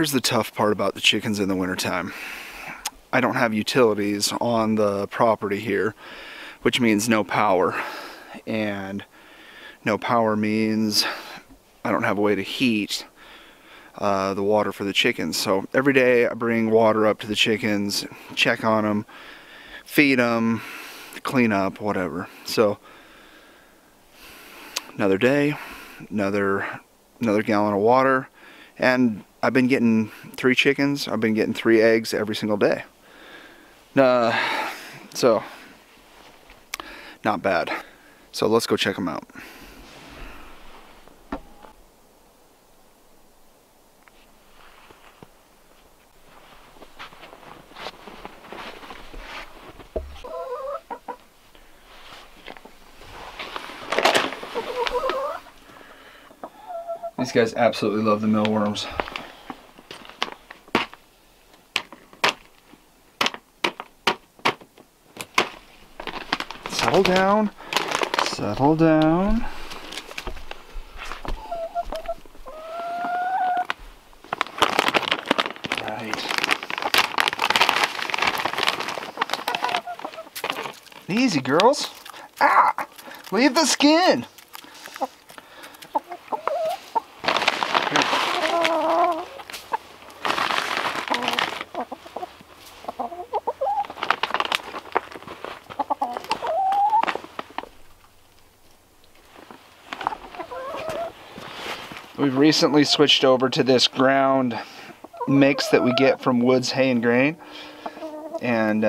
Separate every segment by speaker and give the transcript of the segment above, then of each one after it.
Speaker 1: here's the tough part about the chickens in the wintertime. I don't have utilities on the property here, which means no power. And no power means I don't have a way to heat the water for the chickens. So every day I bring water up to the chickens, check on them, feed them, clean up, whatever. So another day, another gallon of water, and I've been getting 3 chickens. I've been getting 3 eggs every single day. So not bad. So let's go check them out. These guys absolutely love the mealworms. Settle down. Settle down. Right. Easy, girls. Ah! Leave the skin. We've recently switched over to this ground mix that we get from Woods Hay and Grain, and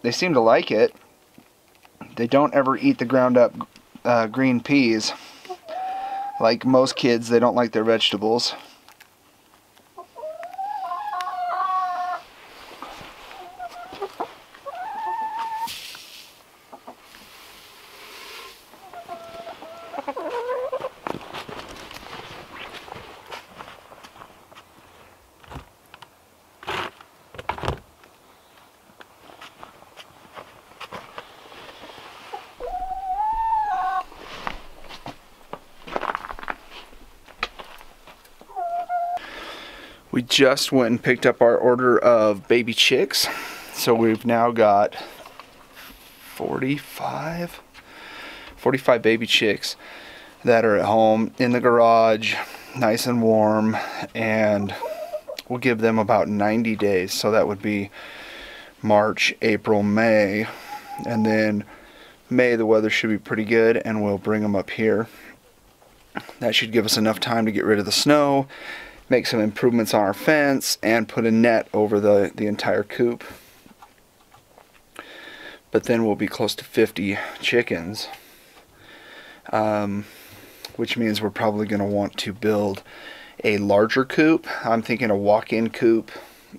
Speaker 1: they seem to like it. They don't ever eat the ground up green peas. Like most kids, they don't like their vegetables. We just went and picked up our order of baby chicks. So we've now got 45 baby chicks that are at home in the garage, nice and warm, and we'll give them about 90 days. So that would be March, April, May, and then May the weather should be pretty good and we'll bring them up here. That should give us enough time to get rid of the snow, make some improvements on our fence, and put a net over the entire coop. But then we'll be close to 50 chickens, which means we're probably going to want to build a larger coop. I'm thinking a walk-in coop,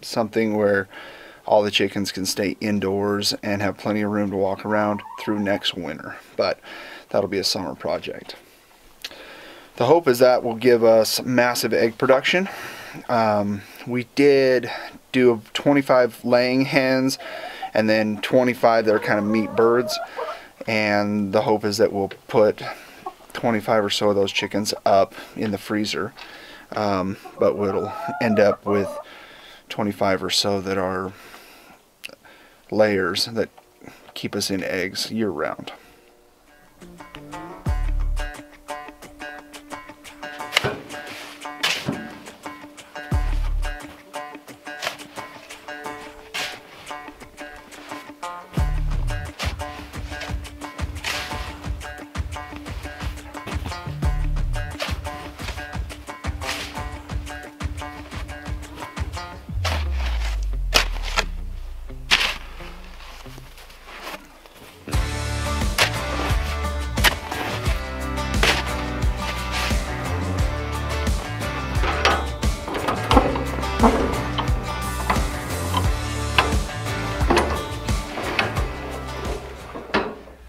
Speaker 1: something where all the chickens can stay indoors and have plenty of room to walk around through next winter. But that'll be a summer project. The hope is that will give us massive egg production. We did do 25 laying hens and then 25 that are kind of meat birds, and the hope is that we'll put 25 or so of those chickens up in the freezer, but we'll end up with 25 or so that are layers that keep us in eggs year round.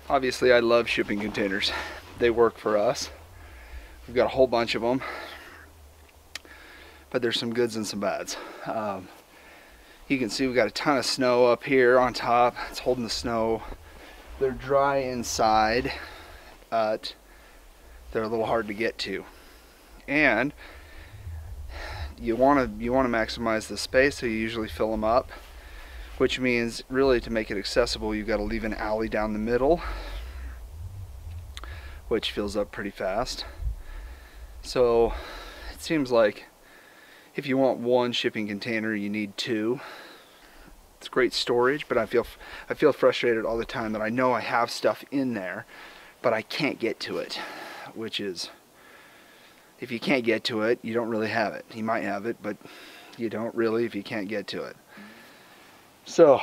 Speaker 1: Obviously, I love shipping containers. They work for us. We've got a whole bunch of them, but there's some goods and some bads. You can see we've got a ton of snow up here on top. It's holding the snow. They're dry inside, but they're a little hard to get to. And you want to maximize the space, so you usually fill them up, which means really to make it accessible you've got to leave an alley down the middle, which fills up pretty fast. So it seems like if you want one shipping container, you need two. It's great storage, but I feel frustrated all the time that I know I have stuff in there, but I can't get to it, which is, if you can't get to it, you don't really have it. You might have it, but you don't really if you can't get to it. So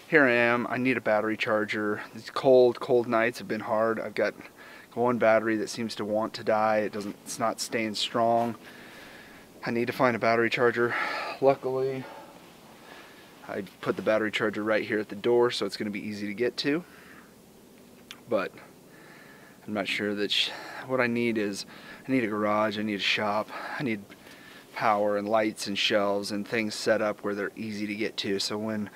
Speaker 1: here I am. I need a battery charger. These cold nights have been hard. I've got one battery that seems to want to die. It's not staying strong. I need to find a battery charger. Luckily, I put the battery charger right here at the door, so it's going to be easy to get to. But I'm not sure that what I need is, I need a garage, I need a shop, I need power and lights and shelves and things set up where they're easy to get to, so when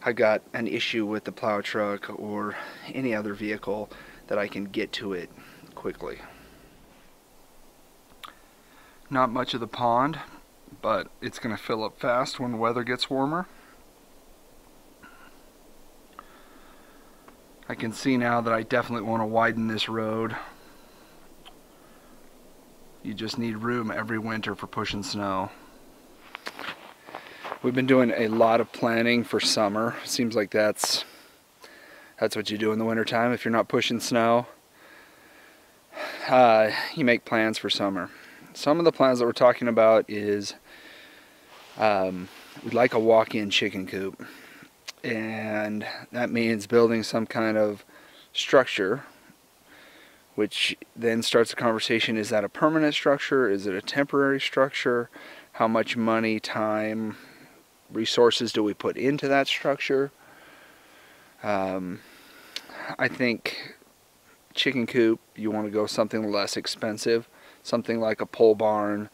Speaker 1: I got an issue with the plow truck or any other vehicle, that I can get to it quickly. Not much of the pond, but it's going to fill up fast when the weather gets warmer. I can see now that I definitely want to widen this road. You just need room every winter for pushing snow. We've been doing a lot of planning for summer. Seems like that's what you do in the wintertime if you're not pushing snow. You make plans for summer. Some of the plans that we're talking about is we'd like a walk-in chicken coop. And that means building some kind of structure, which then starts the conversation, is that a permanent structure? Is it a temporary structure? How much money, time, resources do we put into that structure? I think chicken coop, you want to go something less expensive, something like a pole barn,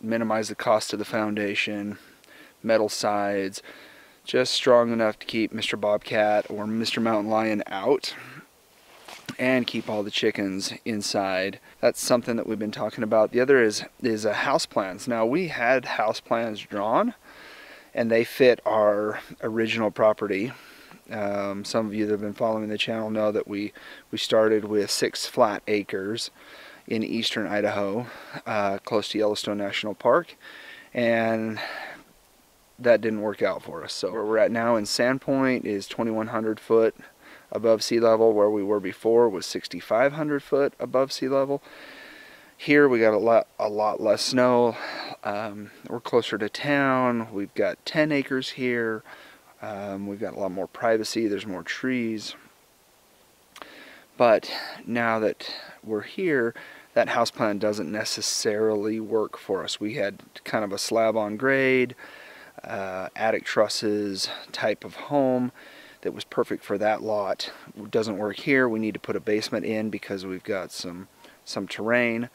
Speaker 1: minimize the cost of the foundation, metal sides, just strong enough to keep Mr. Bobcat or Mr. Mountain Lion out and keep all the chickens inside. That's something that we've been talking about. The other is house plans. Now, we had house plans drawn and they fit our original property. Some of you that have been following the channel know that we started with 6 flat acres in eastern Idaho, close to Yellowstone National Park, and that didn't work out for us. So where we're at now in Sandpoint is 2,100 foot above sea level. Where we were before was 6,500 foot above sea level. Here we got a lot less snow. We're closer to town. We've got 10 acres here. We've got a lot more privacy. There's more trees. But now that we're here, that house plan doesn't necessarily work for us. We had kind of a slab on grade, attic trusses type of home that was perfect for that lot. It doesn't work here. We need to put a basement in because we've got some terrain,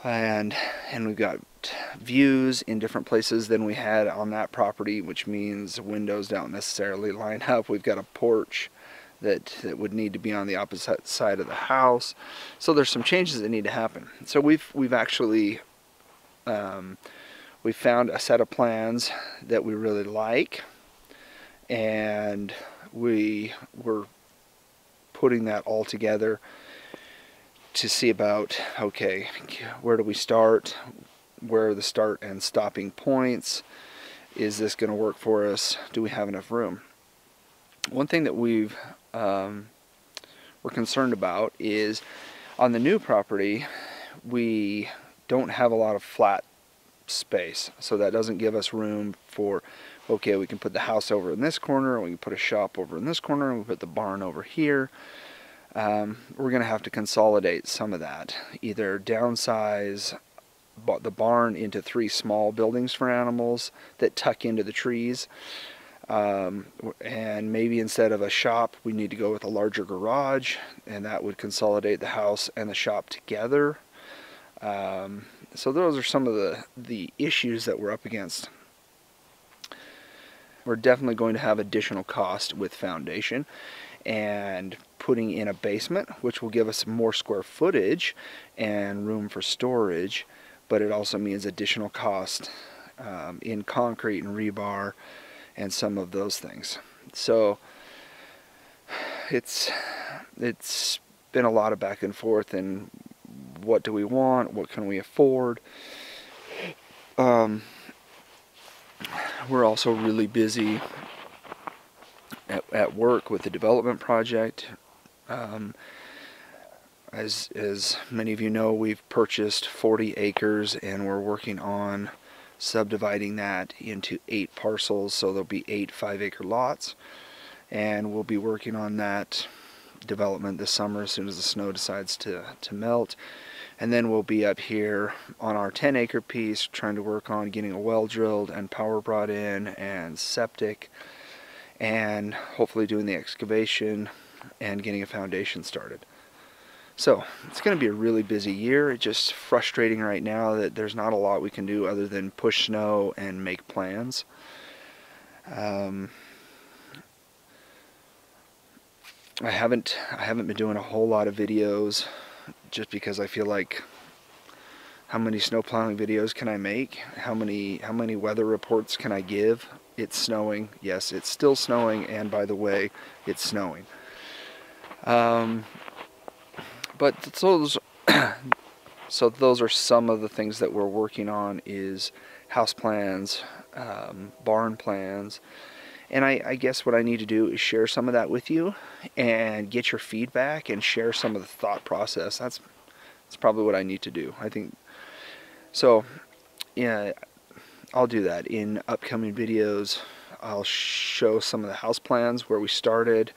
Speaker 1: and we've got views in different places than we had on that property, which means windows don't necessarily line up. We've got a porch that would need to be on the opposite side of the house. So there's some changes that need to happen. So we've actually we found a set of plans that we really like, and we were putting that all together to see about, okay, where do we start? Where are the start and stopping points? Is this going to work for us? Do we have enough room? One thing that we're concerned about is on the new property, we don't have a lot of flat space, so that doesn't give us room for, okay, we can put the house over in this corner, and we can put a shop over in this corner, and we put the barn over here. We're going to have to consolidate some of that, either downsize the barn into 3 small buildings for animals that tuck into the trees, and maybe instead of a shop we need to go with a larger garage, and that would consolidate the house and the shop together. So those are some of the issues that we're up against. We're definitely going to have additional cost with foundation and putting in a basement, which will give us more square footage and room for storage. but it also means additional cost in concrete and rebar and some of those things. So it's been a lot of back and forth, and what do we want, what can we afford. We're also really busy at work with the development project. As many of you know, we've purchased 40 acres and we're working on subdividing that into 8 parcels, so there'll be 8 5-acre lots, and we'll be working on that development this summer as soon as the snow decides to melt. And then we'll be up here on our 10-acre piece trying to work on getting a well drilled and power brought in and septic, and hopefully doing the excavation and getting a foundation started. So it's going to be a really busy year. It's just frustrating right now that there's not a lot we can do other than push snow and make plans. I haven't been doing a whole lot of videos just because I feel like, how many snow plowing videos can I make? How many weather reports can I give? It's snowing. Yes, it's still snowing, and by the way, it's snowing. But those so those are some of the things that we're working on, is house plans, barn plans. And I guess what I need to do is share some of that with you and get your feedback and share some of the thought process. That's probably what I need to do, I think. So, yeah, I'll do that in upcoming videos. I'll show some of the house plans, where we started,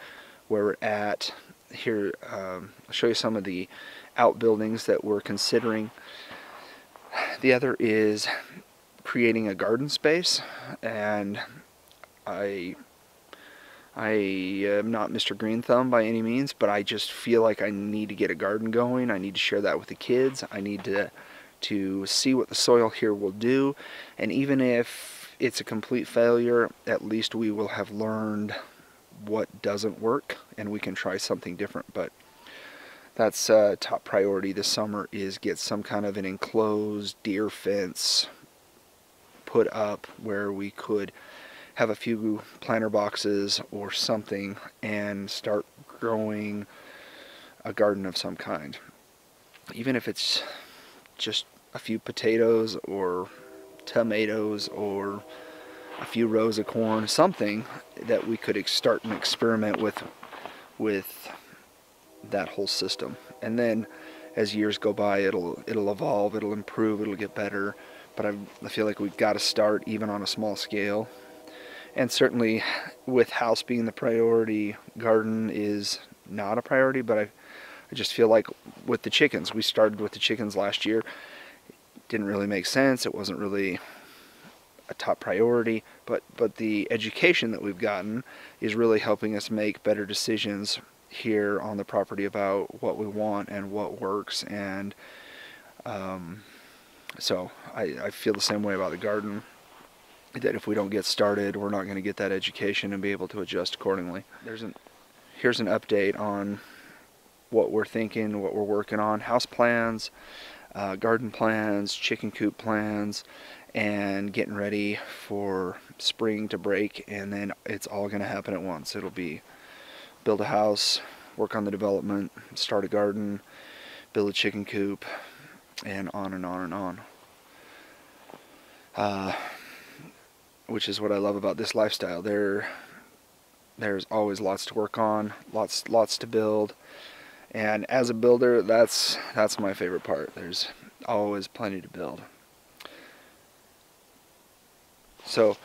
Speaker 1: where we're at. Here, I'll show you some of the outbuildings that we're considering. The other is creating a garden space, and I am not Mr. Green Thumb by any means, but I just feel like I need to get a garden going. I need to share that with the kids. I need to see what the soil here will do, and even if it's a complete failure, at least we will have learned what doesn't work and we can try something different. But that's top priority this summer, is get some kind of an enclosed deer fence put up where we could have a few planter boxes or something and start growing a garden of some kind. Even if it's just a few potatoes or tomatoes or a few rows of corn, something that we could start and experiment with that whole system. And then as years go by, it'll evolve, it'll improve, it'll get better. But I feel like we've got to start even on a small scale. And certainly with house being the priority, garden is not a priority. But I just feel like with the chickens, we started with the chickens last year. It didn't really make sense. It wasn't really a top priority, but the education that we've gotten is really helping us make better decisions here on the property about what we want and what works. And so I feel the same way about the garden, that if we don't get started, we're not going to get that education and be able to adjust accordingly. Here's an update on what we're thinking, what we're working on: house plans, garden plans, chicken coop plans, and getting ready for spring to break. And then it's all going to happen at once. It'll be build a house, work on the development, start a garden, build a chicken coop, and on and on and on. Which is what I love about this lifestyle. There's always lots to work on, lots to build. And as a builder, that's my favorite part. There's always plenty to build. So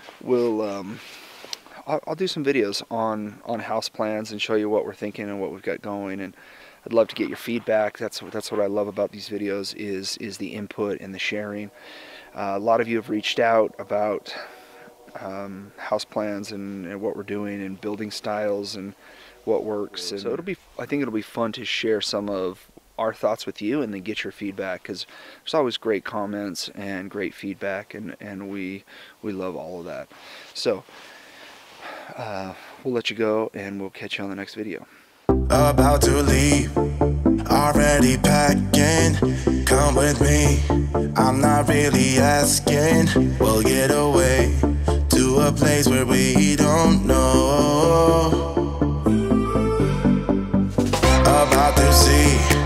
Speaker 1: I'll do some videos on house plans and show you what we're thinking and what we've got going. And I'd love to get your feedback. That's what I love about these videos, is the input and the sharing. A lot of you have reached out about house plans and what we're doing and building styles and what works. And so I think it'll be fun to share some of our thoughts with you and then get your feedback, because there's always great comments and great feedback, and we love all of that. So we'll let you go, and we'll catch you on the next video.
Speaker 2: About to leave, already packing. asking, come with me. I'm not really asking. We'll get away to a place where we don't know. About to see